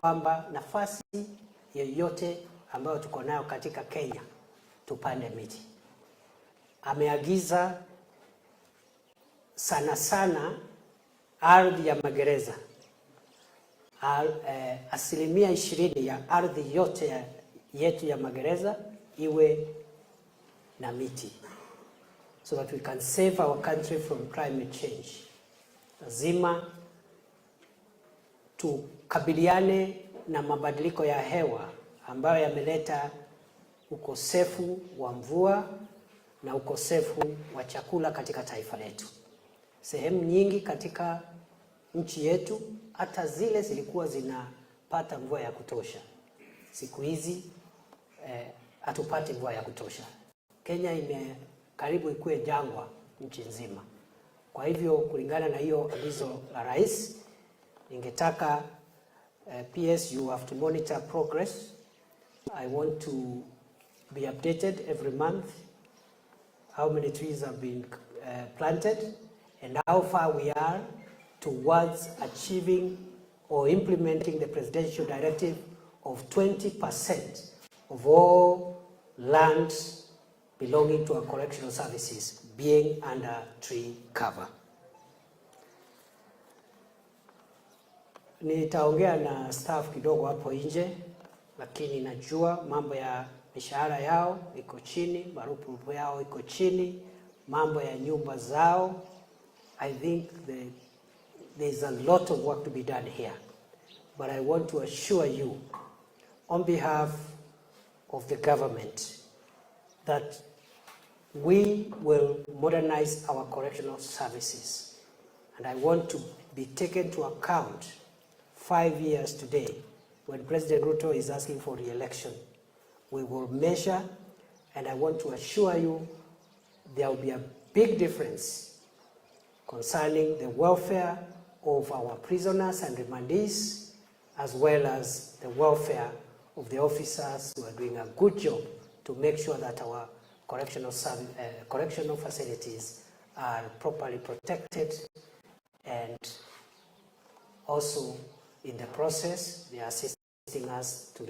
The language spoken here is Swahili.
kwamba nafasi yoyote ambayo tuko nayo katika Kenya tupande miti. Ameagiza sana sana ardhi ya magereza, asilimia 20 ya ardhi yote yetu ya magereza iwe na miti, so that we can save our country from climate change. Lazima tukabiliane na mabadiliko ya hewa ambayo yameleta ukosefu wa mvua na ukosefu wa chakula katika taifa letu. Sehemu nyingi katika nchi yetu, hata zile zilikuwa zinapata mvua ya kutosha, siku hizi hatupati mvua ya kutosha. Kenya karibu ikuwe jangwa nchi nzima. Kwa hivyo kulingana na hiyo agizo la rais, ningetaka PS, you have to monitor progress. I want to be updated every month how many trees have been planted and how far we are towards achieving or implementing the presidential directive of 20% of all lands belonging to our correctional services being under tree cover. Nitaongea na staff kidogo hapo nje, lakini najua mambo ya mishahara yao iko chini, marupurupu yao iko chini, mambo ya nyumba zao. I think there's a lot of work to be done here. But I want to assure you, on behalf of the government, that we will modernize our correctional services. And I want to be taken to account 5 years today, when President Ruto is asking for re-election. We will measure, and I want to assure you there will be a big difference concerning the welfare of our prisoners and remandees, as well as the welfare of the officers who are doing a good job to make sure that our correctional facilities are properly protected, and also in the process they are assisting us to